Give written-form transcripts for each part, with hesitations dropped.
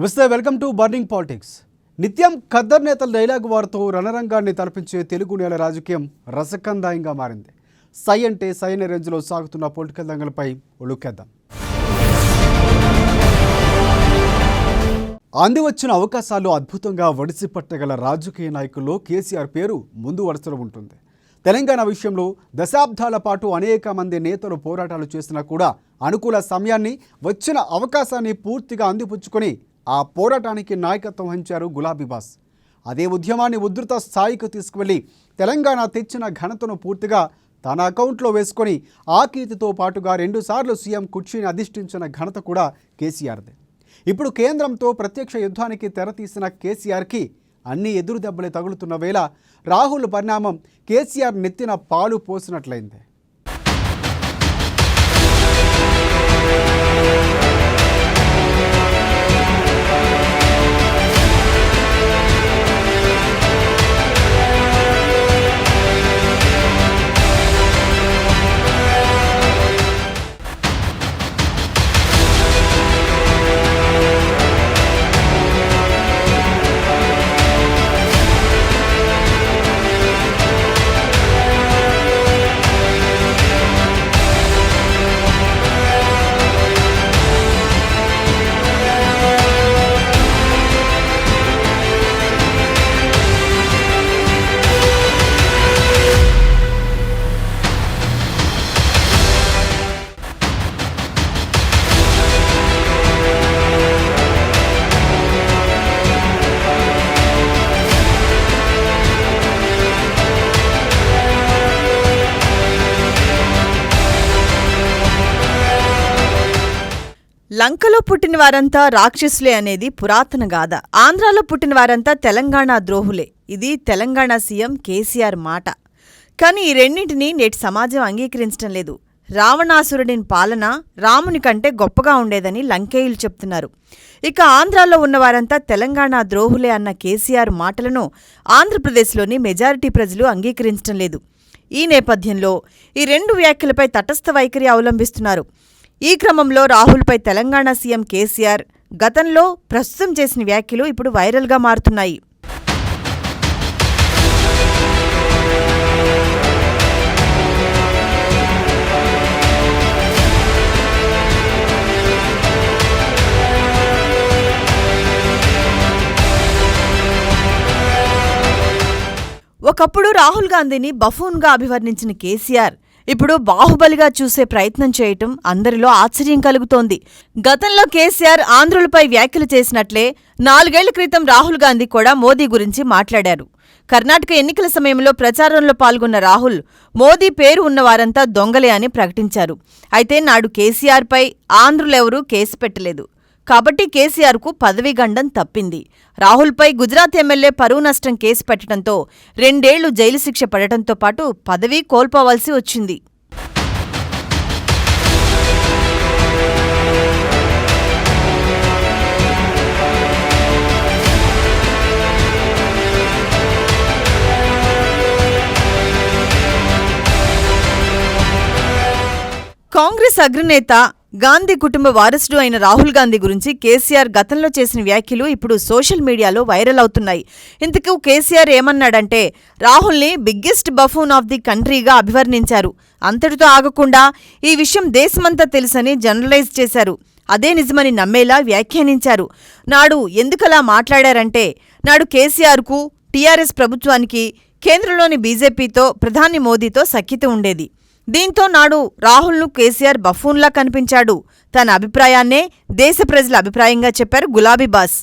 నమస్తే, welcome to burning politics. నిత్యం ఖద్దర్ నేతల డైలాగ్ వారితో రణరంగాన్ని తలపించే తెలుగు నేల రాజకీయం రసకందాయంగా మారింది. సై అంటే సైన రేంజ్లో సాగుతున్న పొలిటికల్ దంగలపై ఒలుక్కేద్దాం. అంది వచ్చిన అవకాశాలు అద్భుతంగా ఒడిసిపట్టగల రాజకీయ నాయకుల్లో కేసీఆర్ పేరు ముందు వరుసలో ఉంటుంది. తెలంగాణ విషయంలో దశాబ్దాల పాటు అనేక మంది నేతలు పోరాటాలు చేసినా కూడా అనుకూల సమయాన్ని, వచ్చిన అవకాశాన్ని పూర్తిగా అందిపుచ్చుకొని ఆ పోరాటానికి నాయకత్వం వహించారు గులాబీ బాస్. అదే ఉద్యమాన్ని ఉధృత స్థాయికి తీసుకువెళ్ళి తెలంగాణ తెచ్చిన ఘనతను పూర్తిగా తన అకౌంట్లో వేసుకొని ఆ కీర్తితో పాటుగా 2 సార్లు సీఎం కుర్చీని అధిష్ఠించిన ఘనత కూడా కేసీఆర్దే. ఇప్పుడు కేంద్రంతో ప్రత్యక్ష యుద్ధానికి తెరతీసిన కేసీఆర్కి అన్ని ఎదురు దెబ్బలే తగులుతున్న వేళ రాహుల్ పరిణామం కేసీఆర్ నెత్తిన పాలు పోసినట్లయింది. లంకలో పుట్టిన వారంతా రాక్షసులే అనేది పురాతన గాథ. ఆంధ్రాలో పుట్టిన వారంతా తెలంగాణ ద్రోహులే. ఇది తెలంగాణ సీఎం కేసీఆర్ మాట. కానీ ఈ రెండింటినీ నేటి సమాజం అంగీకరించడం లేదు. రావణాసురుడి పాలన రాముని కంటే గొప్పగా ఉండేదని లంకేయులు చెప్తున్నారు. ఇక ఆంధ్రాలో ఉన్నవారంతా తెలంగాణ ద్రోహులే అన్న కేసీఆర్ మాటలను ఆంధ్రప్రదేశ్లోని మెజారిటీ ప్రజలు అంగీకరించడం లేదు. ఈ నేపథ్యంలో ఈ 2 వ్యాఖ్యలపై తటస్థ వైఖరి అవలంబిస్తున్నారు. ఈ క్రమంలో రాహుల్పై తెలంగాణ సీఎం కేసీఆర్ గతంలో, ప్రస్తుతం చేసిన వ్యాఖ్యలు ఇప్పుడు వైరల్గా మారుతున్నాయి. ఒకప్పుడు రాహుల్ గాంధీని బఫూన్గా అభివర్ణించిన కేసీఆర్ ఇప్పుడు బాహుబలిగా చూసే ప్రయత్నం చేయటం అందరిలో ఆశ్చర్యం కలుగుతోంది. గతంలో కేసీఆర్ ఆంధ్రులపై వ్యాఖ్యలు చేసినట్లే 4 ఏళ్ల క్రితం రాహుల్ గాంధీ కూడా మోదీ గురించి మాట్లాడారు. కర్ణాటక ఎన్నికల సమయంలో ప్రచారంలో పాల్గొన్న రాహుల్ మోదీ పేరు ఉన్నవారంతా దొంగలే అని ప్రకటించారు. అయితే నాడు కేసీఆర్పై ఆంధ్రులెవరూ కేసు పెట్టలేదు. కాబట్టి కేసీఆర్కు పదవీ గండం తప్పింది. రాహుల్పై గుజరాత్ ఎమ్మెల్యే పరువు నష్టం కేసు పెట్టడంతో 2 ఏళ్లు జైలు శిక్ష పడటంతో పాటు పదవీ కోల్పోవాల్సి వచ్చింది. కాంగ్రెస్ అగ్రనేత, గాంధీ కుటుంబ వారసుడు అయిన రాహుల్ గాంధీ గురించి కేసీఆర్ గతంలో చేసిన వ్యాఖ్యలు ఇప్పుడు సోషల్ మీడియాలో వైరల్ అవుతున్నాయి. ఇంతకు కేసీఆర్ ఏమన్నాడంటే, రాహుల్ని బిగ్గెస్ట్ బఫూన్ ఆఫ్ ది కంట్రీగా అభివర్ణించారు. అంతటితో ఆగకుండా ఈ విషయం దేశమంతా తెలుసని జనరలైజ్ చేశారు. అదే నిజమని నమ్మేలా వ్యాఖ్యానించారు. నాడు ఎందుకలా మాట్లాడారంటే, నాడు కేసీఆర్కు, టీఆర్ఎస్ ప్రభుత్వానికి కేంద్రంలోని బీజేపీతో, ప్రధాని మోదీతో సఖ్యత ఉండేది. దీంతో నాడు రాహుల్ను కేసీఆర్ బఫూన్లా కనిపించాడు. తన అభిప్రాయాన్నే దేశ ప్రజల అభిప్రాయంగా చెప్పారు గులాబీ బాస్.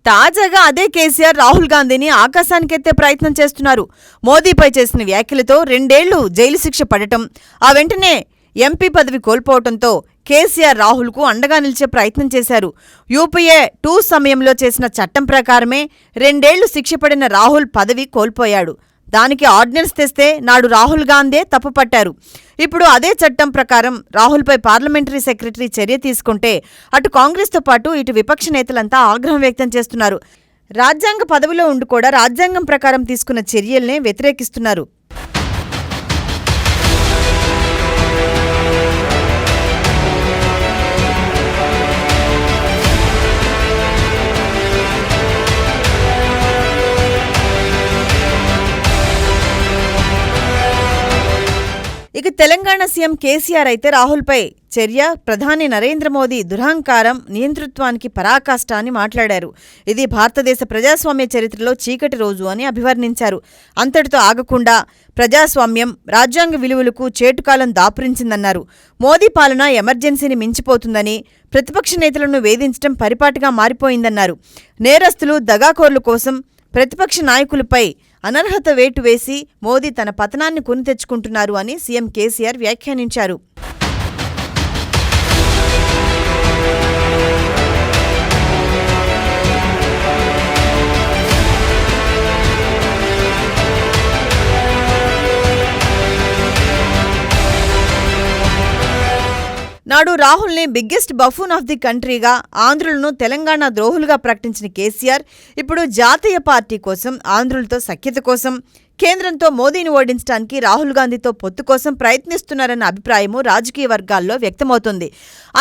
తాజాగా అదే కేసీఆర్ రాహుల్ గాంధీని ఆకాశానికెత్తే ప్రయత్నం చేస్తున్నారు. మోదీపై చేసిన వ్యాఖ్యలతో 2 ఏళ్లు జైలు శిక్ష పడటం, ఆ వెంటనే ఎంపీ పదవి కోల్పోవడంతో కేసీఆర్ రాహుల్కు అండగా నిలిచే ప్రయత్నం చేశారు. యూపీఏ 2 సమయంలో చేసిన చట్టం ప్రకారమే 2 ఏళ్లు శిక్ష పడిన రాహుల్ పదవి కోల్పోయాడు. దానికి ఆర్డినెన్స్ తెస్తే నాడు రాహుల్ గాంధీ తప్పుపట్టారు. ఇప్పుడు అదే చట్టం ప్రకారం రాహుల్పై పార్లమెంటరీ సెక్రటరీ చర్య తీసుకుంటే అటు కాంగ్రెస్తో పాటు ఇటు విపక్ష నేతలంతా ఆగ్రహం వ్యక్తం చేస్తున్నారు. రాజ్యాంగ పదవిలో ఉండి కూడా రాజ్యాంగం ప్రకారం తీసుకున్న చర్యల్నే వ్యతిరేకిస్తున్నారు. ఇక తెలంగాణ సీఎం కేసీఆర్ అయితే రాహుల్పై చర్య ప్రధాని నరేంద్ర మోదీ దురహంకారం, నియంతృత్వానికి పరాకాష్ట అని మాట్లాడారు. ఇది భారతదేశ ప్రజాస్వామ్య చరిత్రలో చీకటి రోజు అని అభివర్ణించారు. అంతటితో ఆగకుండా ప్రజాస్వామ్యం, రాజ్యాంగ విలువలకు చేటుకాలం దాపురించిందన్నారు. మోదీ పాలన ఎమర్జెన్సీని మించిపోతుందని, ప్రతిపక్ష నేతలను వేధించడం పరిపాటిగా మారిపోయిందన్నారు. నేరస్తులు, దగాకోర్ల కోసం ప్రతిపక్ష నాయకులపై అనర్హత వేటు వేసి మోదీ తన పతనాన్ని కొని తెచ్చుకుంటున్నారు అని సీఎం కేసీఆర్ వ్యాఖ్యానించారు. నాడు రాహుల్ని బిగ్గెస్ట్ బఫూన్ ఆఫ్ ది కంట్రీగా, ఆంధ్రులను తెలంగాణ ద్రోహులుగా ప్రకటించిన కేసీఆర్ ఇప్పుడు జాతీయ పార్టీ కోసం, ఆంధ్రులతో సఖ్యత కోసం, కేంద్రంతో మోదీని ఓడించడానికి రాహుల్ గాంధీతో పొత్తు కోసం ప్రయత్నిస్తున్నారన్న అభిప్రాయము రాజకీయ వర్గాల్లో వ్యక్తమవుతుంది.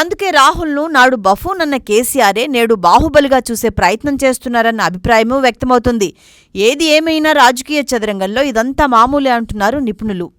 అందుకే రాహుల్ను నాడు బఫూన్ అన్న కేసీఆరే నేడు బాహుబలిగా చూసే ప్రయత్నం చేస్తున్నారన్న అభిప్రాయము వ్యక్తమవుతుంది. ఏది ఏమైనా రాజకీయ చదరంగంలో ఇదంతా మామూలే అంటున్నారు నిపుణులు.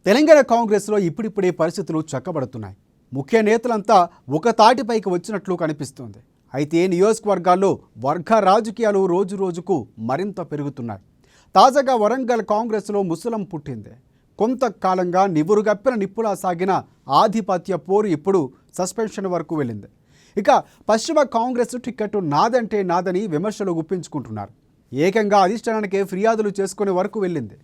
తెలంగాణ కాంగ్రెస్లో ఇప్పుడిప్పుడే పరిస్థితులు చక్కబడుతున్నాయి. ముఖ్య నేతలంతా ఒక తాటిపైకి వచ్చినట్లు కనిపిస్తోంది. అయితే నియోజకవర్గాల్లో వర్గ రాజకీయాలు రోజురోజుకు మరింత పెరుగుతున్నాయి. తాజాగా వరంగల్ కాంగ్రెస్లో ముసలం పుట్టింది. కొంతకాలంగా నివురుగప్పిన నిప్పులా సాగిన ఆధిపత్య పోరు ఇప్పుడు సస్పెన్షన్ వరకు వెళ్ళింది. ఇక పశ్చిమ కాంగ్రెస్ టికెట్ నాదంటే నాదని విమర్శలు గుప్పించుకుంటున్నారు. ఏకంగా అధిష్టానానికే ఫిర్యాదులు చేసుకునే వరకు వెళ్ళింది.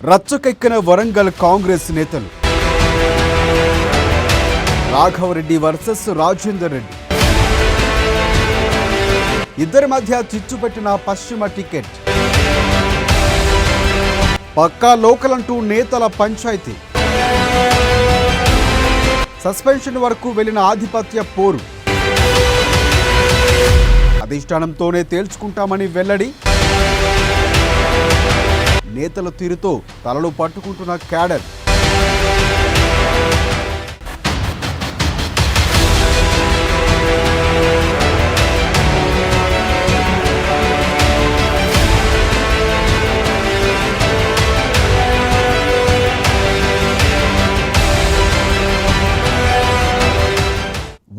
రచ్చకెక్కిన వరంగల్ కాంగ్రెస్ నేతలు. రాఘవరెడ్డి వర్సెస్ రాజేందర్ రెడ్డి. ఇద్దరి మధ్య చిచ్చుపెట్టిన పశ్చిమ టికెట్. పక్కా లోకల్ అంటూ నేతల పంచాయతీ. సస్పెన్షన్ వరకు వెళ్లిన ఆధిపత్య పోరు. అధిష్టానంతోనే తేల్చుకుంటామని వెల్లడి. నేతల తీరుతో తలలు పట్టుకుంటున్న క్యాడర్.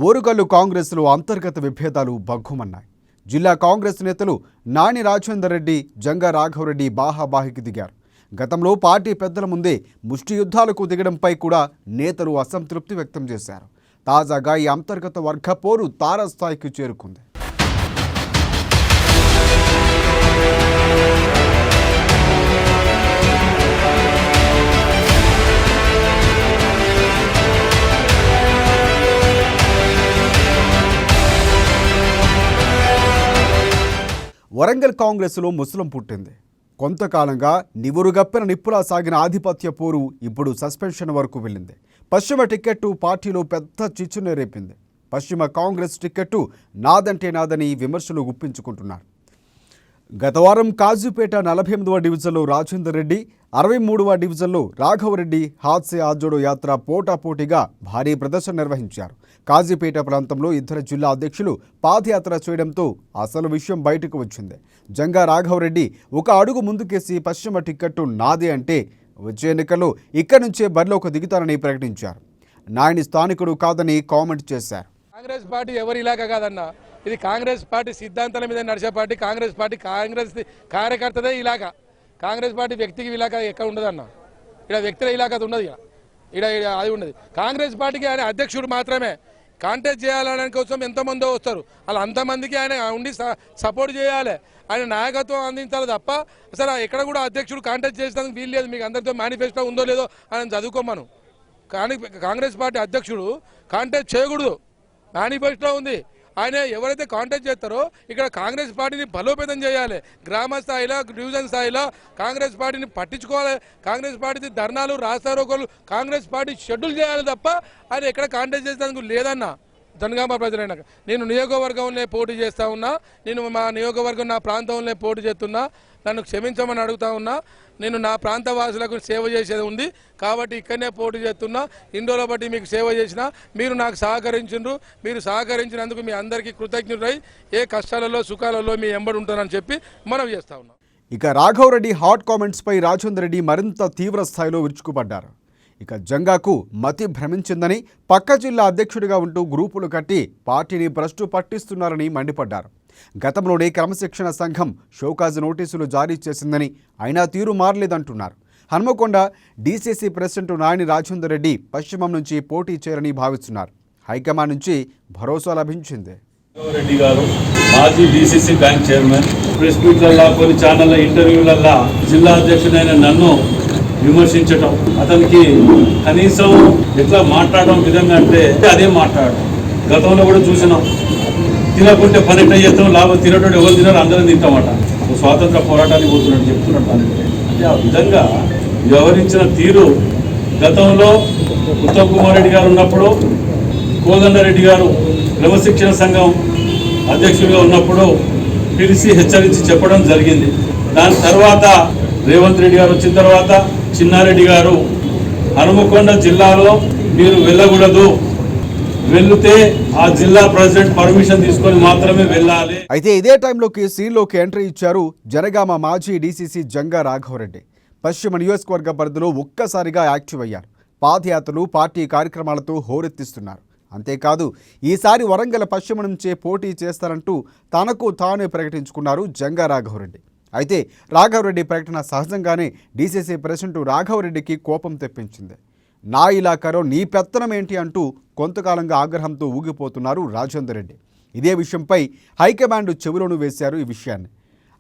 ఓరుగల్లు కాంగ్రెస్లో అంతర్గత విభేదాలు బగ్గుమన్నాయి. జిల్లా కాంగ్రెస్ నేతలు నాని రాజేందర్ రెడ్డి, జంగా రాఘవరెడ్డి బాహాబాహికి దిగారు. గతంలో పార్టీ పెద్దల ముందే ముష్టి యుద్ధాలకు దిగడంపై కూడా నేతలు అసంతృప్తి వ్యక్తం చేశారు. తాజాగా ఈ అంతర్గత వర్గ పోరు తారస్థాయికి చేరుకుంది. వరంగల్ కాంగ్రెస్లో ముసలం పుట్టింది. కొంతకాలంగా నివురుగప్పిన నిప్పులా సాగిన ఆధిపత్య పోరు ఇప్పుడు సస్పెన్షన్ వరకు వెళ్ళింది. పశ్చిమ టిక్కెట్టు పార్టీలో పెద్ద చిచ్చునే రేపింది. పశ్చిమ కాంగ్రెస్ టిక్కెట్టు నాదంటే నాదని విమర్శలు గుప్పించుకుంటున్నారు. గత వారం కాజుపేట 48వ డివిజన్లో రాజేందర్ రెడ్డి, 63వ డివిజన్లో రాఘవరెడ్డి హాత్సే ఆజోడో యాత్ర పోటాపోటీగా భారీ ప్రదర్శన నిర్వహించారు. కాజీపేట ప్రాంతంలో ఇద్దరు జిల్లా అధ్యక్షులు పాదయాత్ర చేయడంతో అసలు విషయం బయటకు వచ్చింది. జంగా రాఘవరెడ్డి ఒక అడుగు ముందుకేసి పశ్చిమ టిక్కెట్టు నాదే అంటే వచ్చే ఎన్నికల్లో ఇక్కడి నుంచే బరిలోకి దిగుతారని ప్రకటించారు. నాయని స్థానికుడు కాదని కామెంట్ చేశారు. కాంగ్రెస్ పార్టీ ఎవరి ఇలాకా కాదన్న, ఇది కాంగ్రెస్ పార్టీ సిద్ధాంతాల మీద నడిచే పార్టీ. కాంగ్రెస్ కార్యకర్తదే ఇలాకా. కాంగ్రెస్ పార్టీ వ్యక్తికి ఇలాకా ఎక్కడ ఉండదన్న. ఇక్కడ వ్యక్తుల ఇలాకా ఉండదు. ఇక్కడ అది ఉండదు. కాంగ్రెస్ పార్టీకి ఆయన అధ్యక్షుడు మాత్రమే. కాంటెస్ట్ చేయాలనే కోసం ఎంతమందో వస్తారు, అలా అంతమందికి ఆయన ఉండి సపోర్ట్ చేయాలి, ఆయన నాయకత్వం అందించాలి తప్ప అసలు ఎక్కడ కూడా అధ్యక్షుడు కాంటెస్ట్ చేసేందుకు వీలు లేదు. మీకు అందరితో మేనిఫెస్టో ఉందో లేదో ఆయన చదువుకోమను. కానీ కాంగ్రెస్ పార్టీ అధ్యక్షుడు కాంటెస్ట్ చేయకూడదు, మేనిఫెస్టో ఉంది. ఆయన ఎవరైతే కాంటెస్ట్ చేస్తారో ఇక్కడ కాంగ్రెస్ పార్టీని బలోపేతం చేయాలి. గ్రామ స్థాయిలో, డివిజన్ స్థాయిలో కాంగ్రెస్ పార్టీని పట్టించుకోవాలి. కాంగ్రెస్ పార్టీ ధర్నాలు, రాస్తారోకోలు కాంగ్రెస్ పార్టీ షెడ్యూల్ చేయాలి తప్ప ఆయన ఎక్కడ కాంటెస్ట్ చేసేందుకు లేదన్న. జనగామ ప్రజలైనా నేను నియోజకవర్గంలో పోటీ చేస్తా ఉన్నా, నేను మా నియోజకవర్గం నా ప్రాంతంలో పోటీ చేస్తున్నా, నన్ను క్షమించమని అడుగుతా ఉన్నా. నేను నా ప్రాంత వాసులకు సేవ చేసేది ఉంది కాబట్టి ఇక్కడనే పోటీ చేస్తున్నా. ఇన్ని రోజుల బట్టి మీకు సేవ చేసిన, మీరు నాకు సహకరించిండ్రు. మీరు సహకరించినందుకు మీ అందరికీ కృతజ్ఞులై ఏ కష్టాలలో సుఖాలలో మీ ఎంబడి ఉంటానని చెప్పి మనవి చేస్తా ఉన్నా. ఇక రాఘవ్ రెడ్డి హాట్ కామెంట్స్పై రాజేందర్ రెడ్డి మరింత తీవ్ర స్థాయిలో విరుచుకుపడ్డారు. ఇక జంగాకు మతి భ్రమించిందని, పక్క జిల్లా అధ్యక్షుడిగా ఉంటూ గ్రూపులు కట్టి పార్టీని భ్రష్టు పట్టిస్తున్నారని మండిపడ్డారు. గతంలోనే క్రమశిక్షణ సంఘం షోకాజ్ నోటీసులు జారీ చేసిందని, అయినా తీరు మారలేదంటున్నారు. హన్మకొండ డీసీసీ ప్రెసిడెంట్ నాయని రాజేందర్ రెడ్డి పశ్చిమం నుంచి పోటీ చేయరని భావిస్తున్నారు. హైకమాండ్ నుంచి భరోసా లభించింది. రెడ్డి గారు మాజీ డీసీసీ బ్యాంక్ చైర్మన్, ప్రెస్ మీట్లల్లా కొన్ని ఛానళ్ళ ఇంటర్వ్యూలల్లా జిల్లా అధ్యక్షుడైన నన్ను విమర్శించటం, అతనికి కనీసం ఎట్లా మాట్లాడడం విధంగా అంటే అదే మాట్లాడడం. గతంలో కూడా చూసినాం, తినకుంటే పని ఎట్లా చేస్తాం, లాభం తినటోడు ఎవరు తినారు అందరం తింటామట, స్వాతంత్ర పోరాటానికి పోతున్నాడు చెప్తున్నాడు. అంటే ఆ విధంగా వ్యవహరించిన తీరు గతంలో ఉత్తమ్ కుమార్ రెడ్డి గారు ఉన్నప్పుడు, కోదండరెడ్డి గారు క్రమశిక్షణ సంఘం అధ్యక్షుడిగా ఉన్నప్పుడు పిలిచి హెచ్చరించి చెప్పడం జరిగింది. దాని తర్వాత రేవంత్ రెడ్డి గారు వచ్చిన తర్వాత చిన్నారెడ్డి గారు హనుమకొండ జిల్లాలో మీరు వెళ్ళకూడదు, వెళ్తే ఆ జిల్లా ప్రెసిడెంట్ పర్మిషన్ తీసుకొని మాత్రమే వెళ్ళాలి. అయితే ఇదే టైంలోకి సీన్లోకి ఎంట్రీ ఇచ్చారు జనగామ మాజీ డీసీసీ జంగా రాఘవ్ రెడ్డి. పశ్చిమ నియోజకవర్గ పరిధిలో ఒక్కసారిగా యాక్టివ్ అయ్యారు. పాదయాత్రలు, పార్టీ కార్యక్రమాలతో హోరెత్తిస్తున్నారు. అంతేకాదు ఈసారి వరంగల్ పశ్చిమ నుంచే పోటీ చేస్తారంటూ తనకు తానే ప్రకటించుకున్నారు జంగా రాఘవ్ రెడ్డి. అయితే రాఘవ్ రెడ్డి ప్రకటన సహజంగానే డీసీసీ ప్రెసిడెంట్ రాఘవ్ రెడ్డికి కోపం తెప్పించింది. నా ఇలాకాలో నీ పెత్తనం ఏంటి అంటూ కొంతకాలంగా ఆగ్రహంతో ఊగిపోతున్నారు రాజేందర్ రెడ్డి. ఇదే విషయంపై హైకమాండ్ చెవిలోను వేశారు ఈ విషయాన్ని.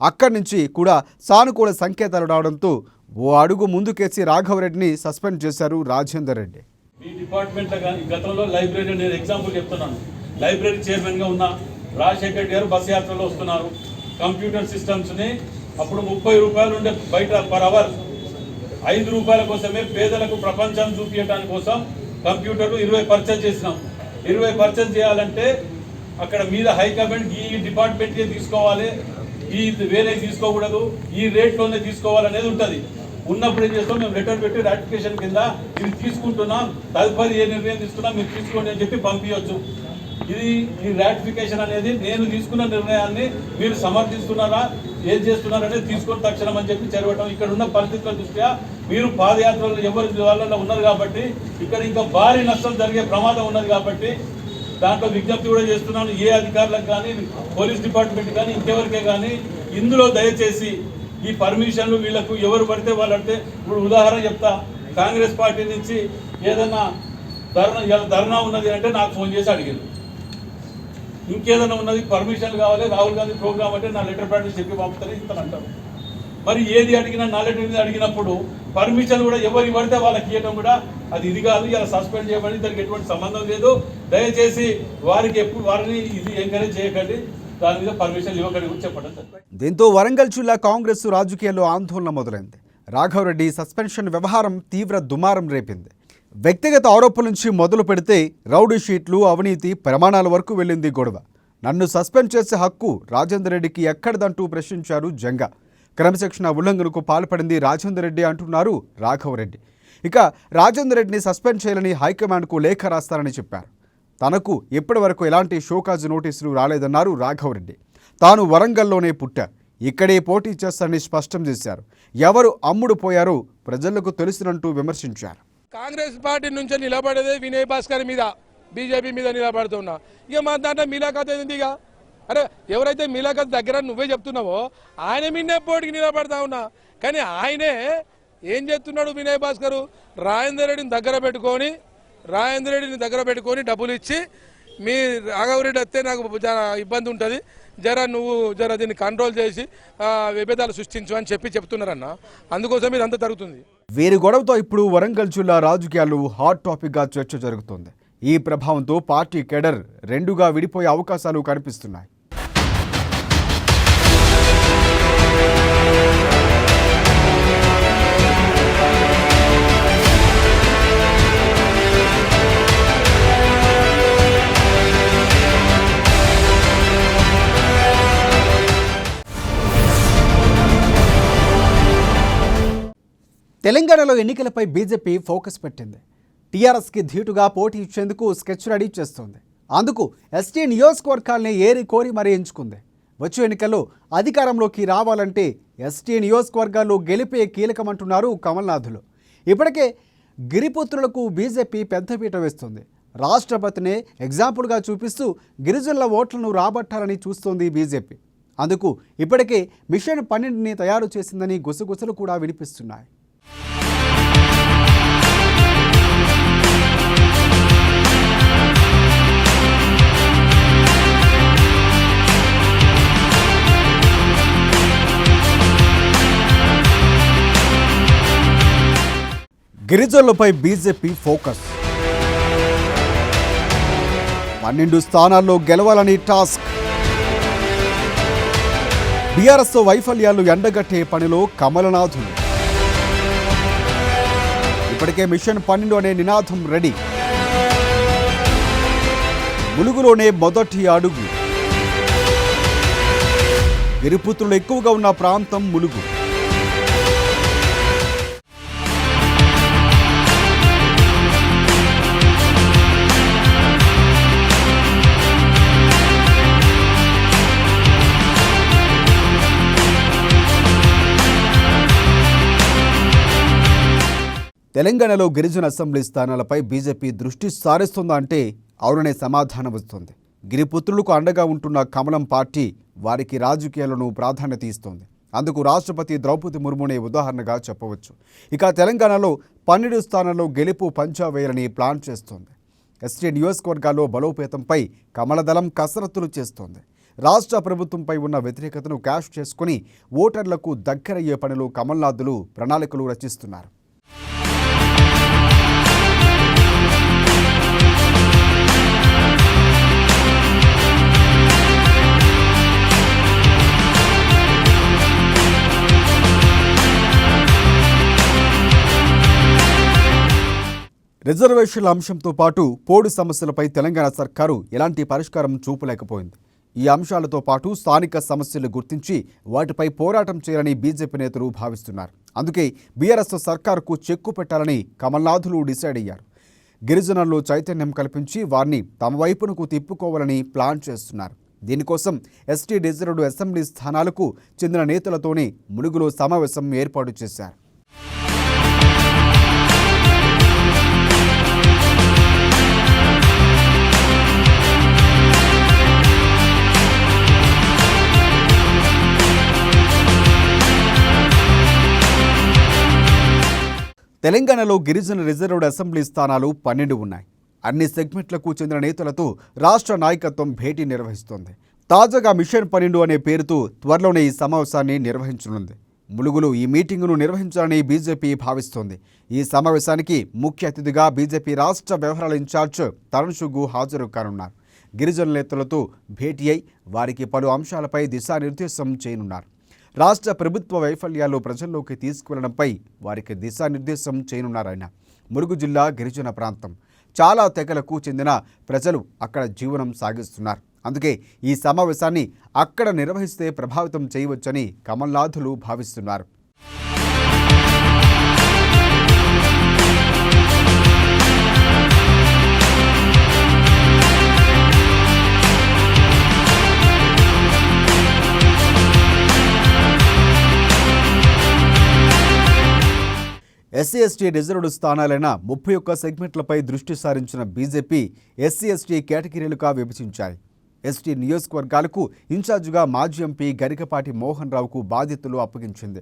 అక్కడి నుంచి కూడా సానుకూల సంకేతాలు రావడంతో ఓ అడుగు ముందుకేసి రాఘవ్ రెడ్డిని సస్పెండ్ చేశారు రాజేందర్ రెడ్డి. మీ డిపార్ట్మెంట్లో కానీ గతంలో లైబ్రరీ, నేను ఎగ్జాంపుల్ చెప్తున్నాను, లైబ్రరీ చైర్మన్గా ఉన్న రాజశేఖర్ రెడ్డి గారు బస్ యాత్రలో వస్తున్నారు. కంప్యూటర్ సిస్టమ్స్ని అప్పుడు 30 రూపాయలు ఉండే బయట పర్ అవర్, 5 రూపాయల కోసమే పేదలకు ప్రపంచం చూపించడానికి కోసం కంప్యూటర్లు 20 పర్చేజ్ చేసినాం. 20 పర్చేజ్ చేయాలంటే అక్కడ మీద హైకమాండ్ ఈ డిపార్ట్మెంట్కే తీసుకోవాలి, ఈ వేరే తీసుకోకూడదు, ఈ రేట్లోనే తీసుకోవాలనేది ఉంటుంది. ఉన్నప్పుడు ఏం చేస్తాం, మేము లెటర్ పెట్టి రాటిఫికేషన్ కింద ఇది తీసుకుంటున్నాం, తదుపరి ఏ నిర్ణయం తీసుకున్నాం మీరు తీసుకోండి అని చెప్పి పంపించవచ్చు. ఈ రాటిఫికేషన్ అనేది నేను తీసుకున్న నిర్ణయాన్ని మీరు సమర్థిస్తున్నారా, ఏం చేస్తున్నారనేది తీసుకొని తక్షణం అని చెప్పి చెరవటం. ఇక్కడ ఉన్న పరిస్థితుల దృష్ట్యా మీరు పాదయాత్రలు ఎవరి వాళ్ళలో ఉన్నారు కాబట్టి ఇక్కడ ఇంకా భారీ నష్టం జరిగే ప్రమాదం ఉన్నది కాబట్టి దాంట్లో విజ్ఞప్తి కూడా చేస్తున్నాను. ఏ అధికారులకు కానీ, పోలీస్ డిపార్ట్మెంట్ కానీ, ఇంకెవరికే కానీ ఇందులో దయచేసి ఈ పర్మిషన్లు వీళ్ళకు ఎవరు పడితే వాళ్ళు అంటే, ఇప్పుడు ఉదాహరణ చెప్తా, కాంగ్రెస్ పార్టీ నుంచి ఏదైనా ధర్నా ఉన్నది అంటే నాకు ఫోన్ చేసి అడిగారు, ఇంకేదైనా ఉన్నది పర్మిషన్లు కావాలి రాహుల్ గాంధీ ప్రోగ్రామ్ అంటే నా లెటర్ ప్యాడ్ చెప్పి పంపుతారు, ఇస్తానంటారు. మరి ఏది అడిగినా నా లెటర్ మీద అడిగినప్పుడు పర్మిషన్ కూడా ఎవరికి పడితే వాళ్ళకి ఇవ్వడం కూడా అది ఇది కాదు, ఇలా సస్పెండ్ చేయబడి దానికి ఎటువంటి సంబంధం లేదు. దయచేసి వారికి ఎప్పుడు వారిని ఇది ఎంకరేజ్ చేయకండి, దాని మీద పర్మిషన్ ఇవ్వకండి కూడా చెప్పడం. దీంతో వరంగల్ జిల్లా కాంగ్రెస్ రాజకీయాల్లో ఆందోళన మొదలైంది. రాఘవ్ రెడ్డి సస్పెన్షన్ వ్యవహారం తీవ్ర దుమారం రేపింది. వ్యక్తిగత ఆరోపణల నుంచి మొదలు పెడితే రౌడీ షీట్లు, అవినీతి ప్రమాణాల వరకు వెళ్ళింది గొడవ. నన్ను సస్పెండ్ చేసే హక్కు రాజేందర్ రెడ్డికి ఎక్కడదంటూ ప్రశ్నించారు జంగా. క్రమశిక్షణ ఉల్లంఘనకు పాల్పడింది రాజేందర్ రెడ్డి అంటున్నారు రాఘవ్ రెడ్డి. ఇక రాజేందర్ రెడ్డిని సస్పెండ్ చేయాలని హైకమాండ్కు లేఖ రాస్తారని చెప్పారు. తనకు ఇప్పటి వరకు ఎలాంటి షోకాజ్ నోటీసులు రాలేదన్నారు రాఘవ్ రెడ్డి. తాను వరంగల్లోనే పుట్టా, ఇక్కడే పోటీ చేస్తారని స్పష్టం చేశారు. ఎవరు అమ్ముడు పోయారో ప్రజలకు తెలుసునంటూ విమర్శించారు. కాంగ్రెస్ పార్టీ నుంచి నిలబడేదే వినయ్ భాస్కర్ మీద. బీజేపీ మీద నిలబడుతున్నా. ఇక మా దాంట్లో మీలాఖత్ ఏంది? ఇక అరే ఎవరైతే మీలాఖత్ దగ్గర నువ్వే చెప్తున్నావో ఆయన మీనే పోటీకి నిలబడతా ఉన్నా. కానీ ఆయనే ఏం చేస్తున్నాడు వినయ్ భాస్కర్? రాజేందర్ రెడ్డిని దగ్గర పెట్టుకొని డబ్బులు ఇచ్చి మీ రాఘవరెడ్డి వస్తే నాకు ఇబ్బంది ఉంటుంది, నువ్వు దీన్ని కంట్రోల్ చేసి విభేదాలు సృష్టించు అని చెప్తున్నారన్న. అందుకోసం ఇదంతా జరుగుతుంది. వీరి గొడవతో ఇప్పుడు వరంగల్ జిల్లా రాజకీయాలు హాట్ టాపిక్గా చర్చ జరుగుతోంది. ఈ ప్రభావంతో పార్టీ కేడర్ రెండుగా విడిపోయే అవకాశాలు కనిపిస్తున్నాయి. తెలంగాణలో ఎన్నికలపై బీజేపీ ఫోకస్ పెట్టింది. టీఆర్ఎస్కి ధీటుగా పోటీ ఇచ్చేందుకు స్కెచ్ రెడీ చేస్తోంది. అందుకు ఎస్టీ నియోజకవర్గాల్ని ఏరి కోరి మరీ ఎంచుకుంది. వచ్చే ఎన్నికల్లో అధికారంలోకి రావాలంటే ఎస్టీ నియోజకవర్గాల్లో గెలిపే కీలకమంటున్నారు కమల్నాథులు. ఇప్పటికే గిరిపుత్రులకు బీజేపీ పెద్దపీట వేస్తుంది. రాష్ట్రపతినే ఎగ్జాంపుల్గా చూపిస్తూ గిరిజనుల ఓట్లను రాబట్టాలని చూస్తోంది బీజేపీ. అందుకు ఇప్పటికే మిషన్ 12ని తయారు చేసిందని గుసగుసలు కూడా వినిపిస్తున్నాయి. గిరిజనులపై బీజేపీ ఫోకస్. 12 స్థానాల్లో గెలవాలని టాస్క్. బీఆర్ఎస్ వైఫల్యాలు ఎండగట్టే పనిలో కమలనాథులు. ఇప్పటికే మిషన్ 12 అనే నినాదం రెడీ. ములుగులోనే మొదటి అడుగు. గిరిపుత్రులు ఎక్కువగా ఉన్న ప్రాంతం ములుగు. తెలంగాణలో గిరిజన అసెంబ్లీ స్థానాలపై బీజేపీ దృష్టి సారిస్తుందా అంటే అవుననే సమాధానం వస్తుంది. గిరిపుత్రులకు అండగా ఉంటున్న కమలం పార్టీ వారికి రాజకీయాలను ప్రాధాన్యత ఇస్తోంది. అందుకు రాష్ట్రపతి ద్రౌపది ముర్మునే ఉదాహరణగా చెప్పవచ్చు. ఇక తెలంగాణలో 12 స్థానాల్లో గెలుపు పంచా వేయాలని ప్లాన్ చేస్తోంది. ఎస్టీ నియోజకవర్గాల్లో బలోపేతంపై కమలదళం కసరత్తులు చేస్తోంది. రాష్ట్ర ప్రభుత్వంపై ఉన్న వ్యతిరేకతను క్యాష్ చేసుకుని ఓటర్లకు దగ్గరయ్యే పనిలో కమల్నాథులు ప్రణాళికలు రచిస్తున్నారు. రిజర్వేషన్ల అంశంతో పాటు పోడు సమస్యలపై తెలంగాణ సర్కారు ఎలాంటి పరిష్కారం చూపలేకపోయింది. ఈ అంశాలతో పాటు స్థానిక సమస్యలు గుర్తించి వాటిపై పోరాటం చేయాలని బీజేపీ నేతలు భావిస్తున్నారు. అందుకే బీఆర్ఎస్ సర్కారుకు చెక్కు పెట్టాలని కమల్నాథులు డిసైడ్ అయ్యారు. గిరిజనుల్లో చైతన్యం కల్పించి వారిని తమ వైపునకు తిప్పుకోవాలని ప్లాన్ చేస్తున్నారు. దీనికోసం ఎస్టీ రిజర్వ్డ్ అసెంబ్లీ స్థానాలకు చెందిన నేతలతోనే ములుగులో సమావేశం ఏర్పాటు చేశారు. తెలంగాణలో గిరిజన రిజర్వ్డ్ అసెంబ్లీ స్థానాలు 12 ఉన్నాయి. అన్ని సెగ్మెంట్లకు చెందిన నేతలతో రాష్ట్ర నాయకత్వం భేటీ నిర్వహిస్తోంది. తాజాగా మిషన్ 12 అనే పేరుతో త్వరలోనే ఈ సమావేశాన్ని నిర్వహించనుంది. ములుగులో ఈ మీటింగును నిర్వహించాలని బీజేపీ భావిస్తోంది. ఈ సమావేశానికి ముఖ్య అతిథిగా బీజేపీ రాష్ట్ర వ్యవహారాల ఇన్ఛార్జ్ తరుణ్ చుగ్గు హాజరు కానున్నారు. గిరిజన నేతలతో భేటీ అయి వారికి పలు అంశాలపై దిశానిర్దేశం చేయనున్నారు. రాష్ట్ర ప్రభుత్వ వైఫల్యాలు ప్రజల్లోకి తీసుకువెళ్లడంపై వారికి దిశానిర్దేశం చేయనున్నారాయన. ములుగు జిల్లా గిరిజన ప్రాంతం. చాలా తెగలకు చెందిన ప్రజలు అక్కడ జీవనం సాగిస్తున్నారు. అందుకే ఈ సమావేశాన్ని అక్కడ నిర్వహిస్తే ప్రభావితం చేయవచ్చని కమల్నాథులు భావిస్తున్నారు. ఎస్సీ ఎస్టీ రిజర్వ్డ్ స్థానాలైన 31 సెగ్మెంట్లపై దృష్టి సారించిన బీజేపీ ఎస్సీ ఎస్టీ కేటగిరీలుగా విభజించాయి. ఎస్టీ నియోజకవర్గాలకు ఇన్ఛార్జిగా మాజీ ఎంపీ గరికపాటి మోహన్ రావుకు బాధ్యతలు అప్పగించింది.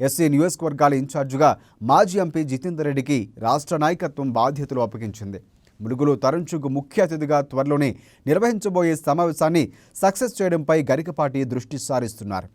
ఎస్సీ నియోజకవర్గాల ఇన్ఛార్జిగా మాజీ ఎంపీ జితేందర్ రెడ్డికి రాష్ట్ర నాయకత్వం బాధ్యతలు అప్పగించింది. ములుగులో తరుణ్చుగ్ ముఖ్య అతిథిగా త్వరలోనే నిర్వహించబోయే సమావేశాన్ని సక్సెస్ చేయడంపై గరికపాటి దృష్టి సారిస్తున్నారు.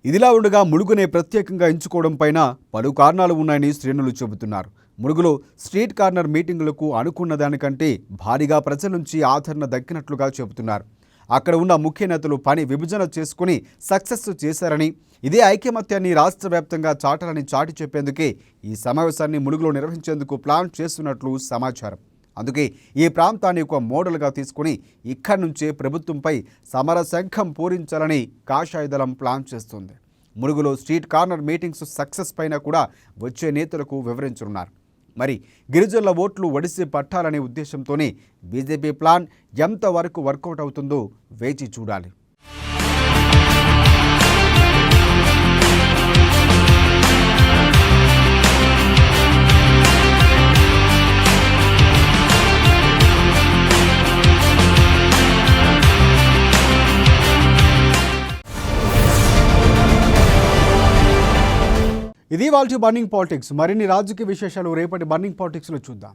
ఇదిలా ఉండగా ములుగునే ప్రత్యేకంగా ఎంచుకోవడం పైన పలు కారణాలు ఉన్నాయని శ్రేణులు చెబుతున్నారు. ములుగులో స్ట్రీట్ కార్నర్ మీటింగులకు అనుకున్న దానికంటే భారీగా ప్రజల నుంచి ఆదరణ దక్కినట్లుగా చెబుతున్నారు. అక్కడ ఉన్న ముఖ్య నేతలు పని విభజన చేసుకుని సక్సెస్ చేశారని, ఇదే ఐకమత్యాన్ని రాష్ట్ర వ్యాప్తంగా చాటాలని చాటి చెప్పేందుకే ఈ సమావేశాన్ని ములుగులో నిర్వహించేందుకు ప్లాన్ చేస్తున్నట్లు సమాచారం. అందుకే ఈ ప్రాంతాన్ని ఒక మోడల్గా తీసుకుని ఇక్కడి నుంచే ప్రభుత్వంపై సమర శంఖం పూరించాలని కాషాయదళం ప్లాన్ చేస్తుంది. ములుగులో స్ట్రీట్ కార్నర్ మీటింగ్స్ సక్సెస్ పైన కూడా వచ్చే నేతలకు వివరించనున్నారు. మరి గిరిజనుల ఓట్లు ఒడిసి పట్టాలనే ఉద్దేశంతోనే బీజేపీ ప్లాన్ ఎంతవరకు వర్కౌట్ అవుతుందో వేచి చూడాలి. ఇది వాళ్ళ బర్నింగ్ పాలిటిక్స్. మరిన్ని రాజకీయ విశేషాలు రేపటి బర్నింగ్ పాలిటిక్స్లో చూద్దాం.